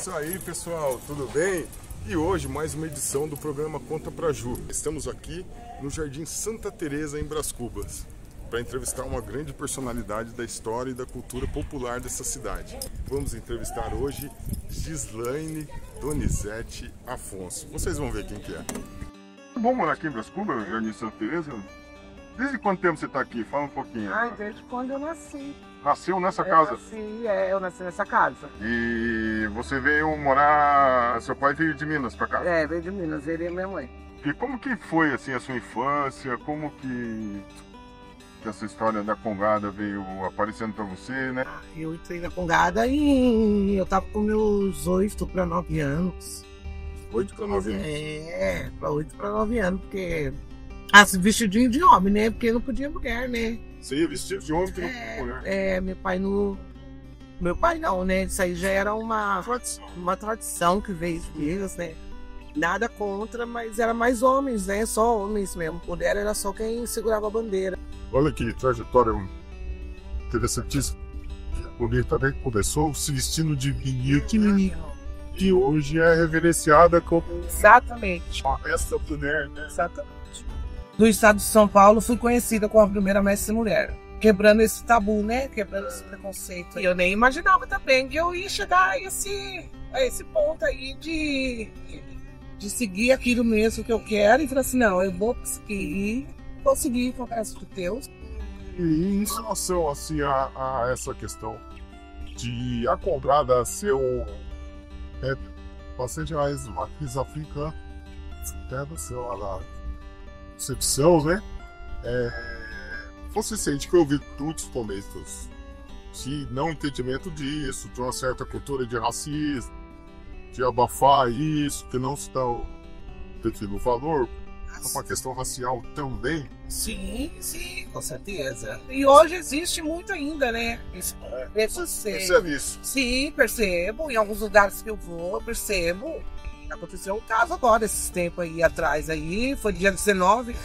Isso aí, pessoal, tudo bem? E hoje mais uma edição do programa Conta Pra Ju. Estamos aqui no Jardim Santa Teresa, em Brás Cubas, para entrevistar uma grande personalidade da história e da cultura popular dessa cidade. Vamos entrevistar hoje Gislaine Donizete Afonso. Vocês vão ver quem que é. Bom morar aqui em Brás Cubas, Jardim Santa Teresa? Desde quanto tempo você está aqui? Fala um pouquinho. Desde quando eu nasci. Nasceu nessa casa? Eu nasci nessa casa. E você veio morar... Seu pai veio de Minas pra cá? Veio de Minas, ele e minha mãe. E como que foi, assim, a sua infância? Como que essa história da Congada veio aparecendo pra você, né? Eu entrei na Congada e eu tava com meus 8 para 9 anos. 8 para 9 anos? 8 para 9 anos, porque... vestidinho de homem, né? Porque não podia mulher, né? Você ia vestido de homem que não podia mulher? Meu pai não... Meu pai não, né? Isso aí já era uma tradição que veio de Minas, né? Nada contra, mas era mais homens, né? Só homens mesmo. Mulher era só quem segurava a bandeira. Olha que trajetória interessantíssima. Bonita, né? Começou se vestindo de menino, que hoje é reverenciada como... Exatamente. Essa mulher, né? Exatamente. Do estado de São Paulo, fui conhecida como a primeira mestre mulher. Quebrando esse tabu, né? Quebrando esse preconceito. E eu nem imaginava também que eu ia chegar a esse ponto aí de seguir aquilo mesmo que eu quero. E falar assim, não, eu vou conseguir com a graça de Deus. E em relação, assim, a essa questão de a Congada ser bastante mais matriz africana, até do seu concepção, né? Você sente que eu ouvi muitos comentários de não entendimento disso, de uma certa cultura de racismo, de abafar isso, que não se dá o devido valor, uma questão racial também. Sim, com certeza. E hoje existe muito ainda, né? Percebe isso? Sim, percebo. Em alguns lugares que eu vou, eu percebo. Aconteceu um caso agora, esses tempos aí atrás, aí, foi dia 19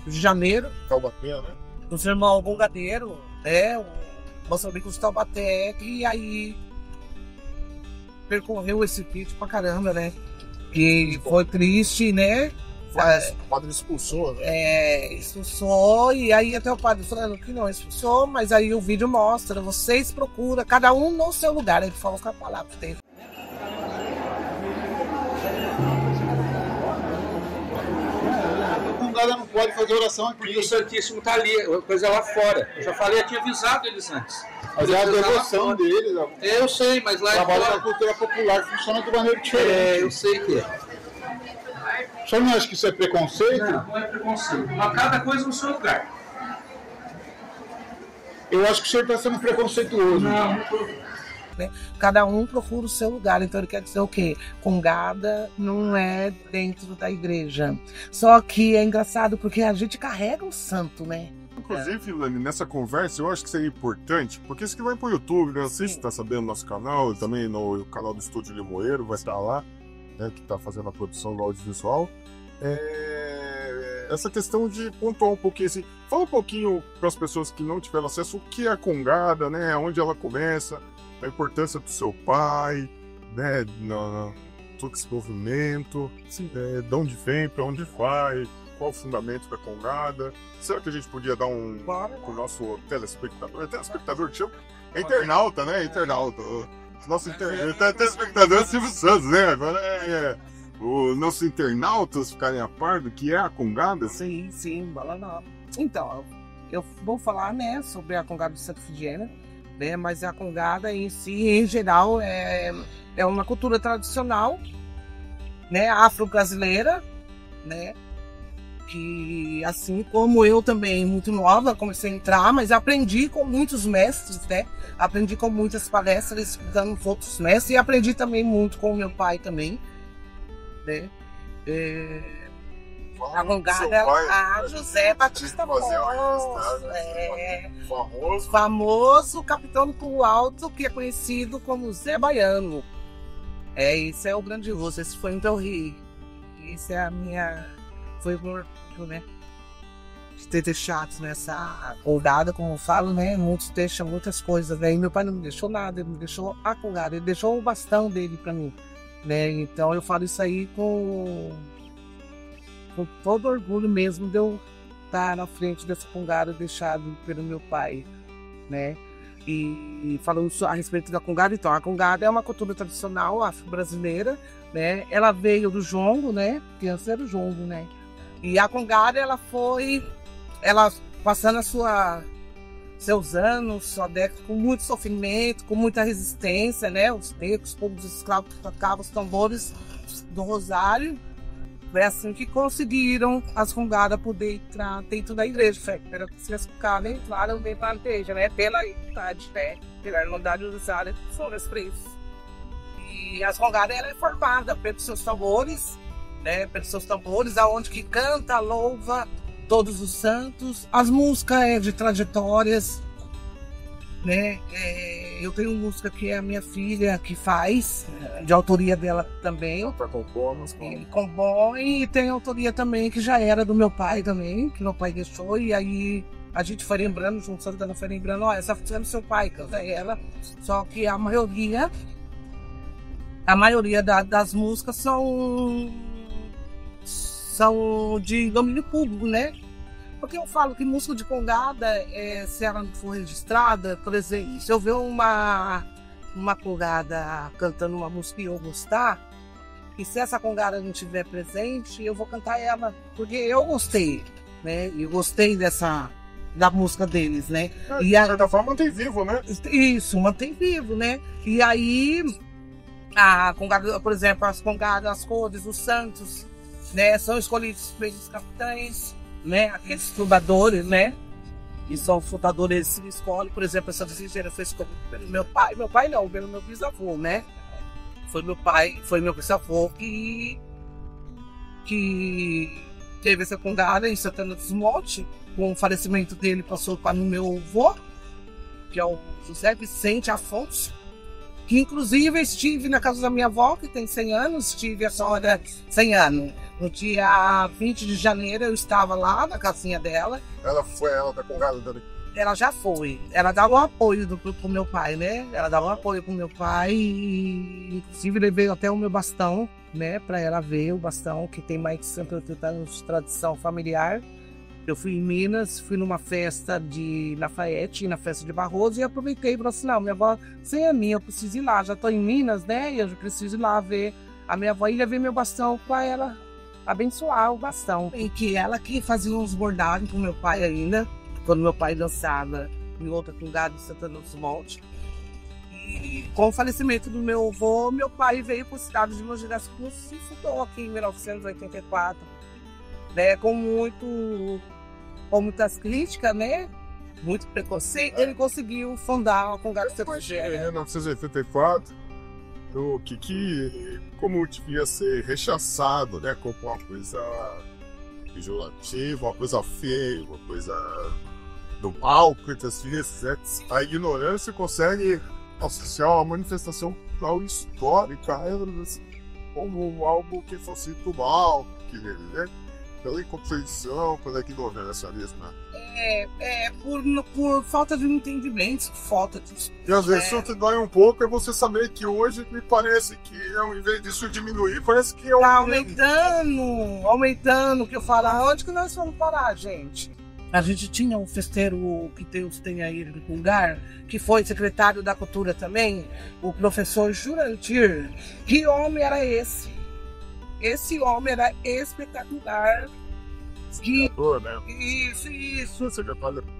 de janeiro. Taubaté, né? O seu irmão Gongadeiro, o Moçambique de Taubaté, e aí percorreu esse vídeo pra caramba, né? E foi triste, né? O padre expulsou, né? Expulsou, e aí até o padre falando que não expulsou, mas aí o vídeo mostra, vocês procuram, cada um no seu lugar, ele falou com a palavra dele. Não pode fazer oração aqui. Porque o Santíssimo está ali, a coisa é lá fora. Eu já falei, eu tinha avisado eles antes. Mas é a devoção deles. Eu sei, mas lá é fora. O trabalho da cultura popular funciona de maneira diferente. Eu sei que é. O senhor não acha que isso é preconceito? Não é preconceito. Mas cada coisa no seu lugar. Eu acho que o senhor está sendo preconceituoso. Não estou. Cada um procura o seu lugar, então ele quer dizer o quê? Congada não é dentro da igreja. Só que é engraçado porque a gente carrega um santo, né? Inclusive, Lani, nessa conversa eu acho que seria importante, porque isso que vai pro YouTube, né? Não sei se você tá sabendo no nosso canal, também no canal do Estúdio Limoeiro, vai estar lá, né? Que tá fazendo a produção do audiovisual. Essa questão de pontuar um pouquinho assim, fala um pouquinho para as pessoas que não tiveram acesso o que é a Congada, né? Onde ela começa, a importância do seu pai, né, todo esse movimento, de onde vem, para onde vai, qual o fundamento da Congada. Será que a gente podia dar para o nosso telespectador? É telespectador que chama? É internauta, né? Internauta. Nosso telespectador é Silvio Santos, né? Agora os nossos internautas ficarem a par do que é a Congada. Sim, bala não. Então, eu vou falar, né, sobre a Congada de Santa Efigênia. Né, mas a Congada em si, em geral, é uma cultura tradicional, né, afro-brasileira, né, que assim como eu também, muito nova, comecei a entrar, mas aprendi com muitos mestres, né, aprendi com muitas palestras, escutando outros mestres, e aprendi também muito com o meu pai também, né, a Congada, José Batista famoso capitão do alto, que é conhecido como Zé Baiano. Isso é o grandioso, esse foi então rir. Isso é a minha... Foi o orgulho, né? De ter deixado nessa Congada, como eu falo, né? Muitos deixam muitas coisas, né? E meu pai não me deixou nada, ele me deixou a Congada, ele deixou o bastão dele pra mim. né? Então eu falo isso aí com todo orgulho mesmo de eu estar na frente dessa congada deixado pelo meu pai, né? E falando a respeito da congada, então, a congada é uma cultura tradicional afro-brasileira, né? Ela veio do jongo, né? Que antes era o jongo, né? E a congada, ela passando seus anos, sua década, com muito sofrimento, com muita resistência, né? Os negros, os povos escravos que tocavam os tambores do Rosário. Foi assim que conseguiram as congadas poder entrar dentro da igreja. Era que se as congadas entraram dentro da igreja, né? Pela Irmandade, né? Pela Irmandade Rosário, foram as preços. E as congadas, ela é formada pelos seus tambores, né? Pelos seus tambores, aonde que canta, louva todos os santos. As músicas de trajetórias, né? Eu tenho música que é a minha filha que faz, de autoria dela também. Ela tá compondo. Ele compõe, e tem autoria também que já era do meu pai também, que meu pai deixou, e aí a gente foi lembrando, junto Santana foi lembrando, ó, essa foi do seu pai, canta ela. Só que a maioria das músicas são de domínio público, né? Porque eu falo que música de congada, se ela não for registrada, por exemplo, se eu ver uma congada cantando uma música e eu gostar, e se essa congada não estiver presente, eu vou cantar ela, porque eu gostei, né? Eu gostei da música deles, né? De certa forma, mantém vivo, né? Isso, mantém vivo, né? E aí, a congada, por exemplo, as congadas, as cores, os santos, né? São escolhidos pelos capitães, né? Aqueles fundadores, né? E são fundadores, eles se escolhem, por exemplo, essa decisão foi escolhida pelo meu pai não, pelo meu bisavô, né? Foi meu bisavô que teve essa congada em Santana dos Montes. Com o falecimento dele, passou para o meu avô, que é o José Vicente Afonso, que inclusive estive na casa da minha avó, que tem 100 anos, estive a senhora 100 anos. No dia 20 de janeiro eu estava lá na casinha dela. Ela da congada dela. Ela já foi. Ela dava um apoio pro meu pai, né? Ela dava um apoio pro meu pai e inclusive levei até o meu bastão, né? Para ela ver o bastão, que tem mais de 180 anos de tradição familiar. Eu fui em Minas, fui numa festa de Lafayette, na festa de Barroso, e aproveitei para assim, não, minha avó, sem a minha, eu preciso ir lá, já estou em Minas, né, e eu já preciso ir lá ver a minha avó, e levei meu bastão para ela abençoar o bastão. E que ela que fazia uns bordados com meu pai ainda, quando meu pai dançava em outra congada de Santana dos Montes. E com o falecimento do meu avô, meu pai veio para a cidade de Mogi das Cruzes e se fundou aqui em 1984, né, com muitas críticas, né? Muito preconceito, ele conseguiu fundar a congada de Santa Efigênia. Em 1984, o que como devia ser rechaçado, né? Como uma coisa pejorativa, uma coisa feia, uma coisa do mal, muitas vezes, né? A ignorância consegue associar uma manifestação cultural histórica como algo que fosse do mal, né? Pela incompreensão, pela ignorância mesmo, né? Por falta de entendimento, falta de... E às vezes o que dói um pouco é você saber que hoje me parece que, ao invés disso diminuir, parece que é tá aumentando, que eu falo, onde que nós vamos parar, gente? A gente tinha um festeiro que Deus tem aí no lugar, que foi secretário da Cultura também, o professor Jurandir. Que homem era esse? Esse homem era espetacular. Né?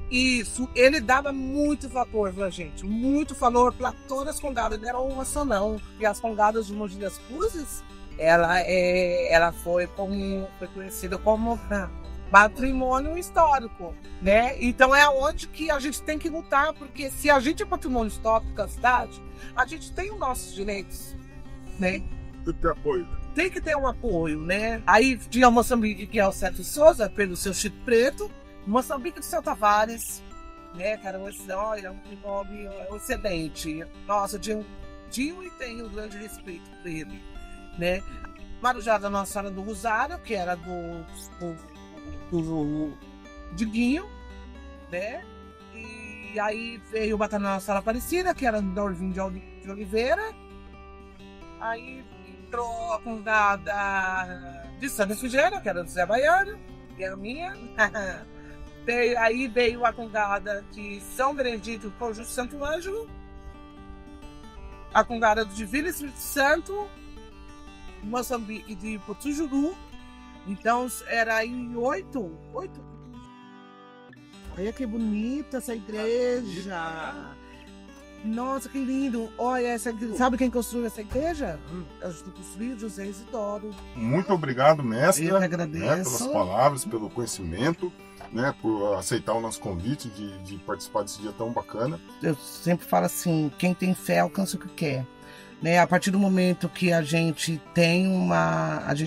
Isso. Ele dava muito valor pra gente, muito valor para todas as congadas. Não era uma só não. E as congadas de Mogi das Cruzes, ela foi conhecida como patrimônio histórico, né? Então é onde que a gente tem que lutar, porque se a gente é patrimônio histórico da cidade, a gente tem os nossos direitos, né? Tem que ter um apoio, né? Aí tinha o Moçambique, que é o Sérgio Souza, pelo seu Chico Preto, Moçambique do seu Tavares, né? Cara, olha, um nome excelente. Nossa, tinha e tenho um grande respeito por ele, né? Marujá da Nossa Senhora do Rosário, que era do Diguinho, né? E aí veio o Batalhão Nossa Senhora Aparecida, que era do Orvinho de Oliveira. Aí entrou a congada de Santa Efigênia, que era do Zé Baiano, que era minha. Aí veio a congada de São Benedito com Justo Santo Ângelo, a congada do Divino Espírito Santo, Moçambique de Potujuru. Então era em 8. Olha que bonita essa igreja. Nossa, que lindo. Olha, essa igreja. Sabe quem construiu essa igreja? Construiu José Isidoro. Muito obrigado, mestre. Eu que agradeço. Né, pelas palavras, pelo conhecimento, né, por aceitar o nosso convite de participar desse dia tão bacana. Eu sempre falo assim, quem tem fé alcança o que quer. Né? A partir do momento que a gente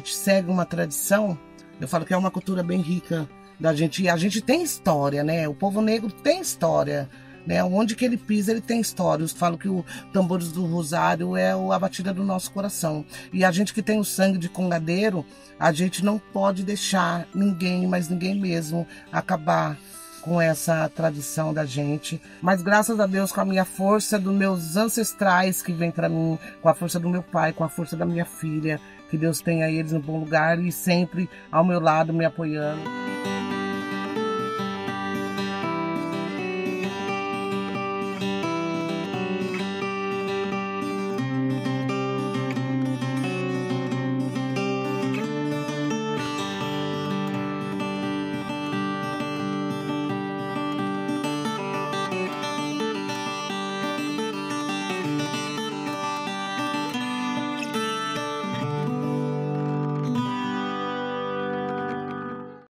segue uma tradição, eu falo que é uma cultura bem rica da gente. E a gente tem história, né? O povo negro tem história. Né? Onde que ele pisa, ele tem história. Eu falo que o Tambores do Rosário é a batida do nosso coração. E a gente que tem o sangue de congadeiro, a gente não pode deixar ninguém, mas ninguém mesmo, acabar com essa tradição da gente. Mas graças a Deus, com a minha força dos meus ancestrais que vem para mim, com a força do meu pai, com a força da minha filha, que Deus tenha eles no bom lugar e sempre ao meu lado me apoiando.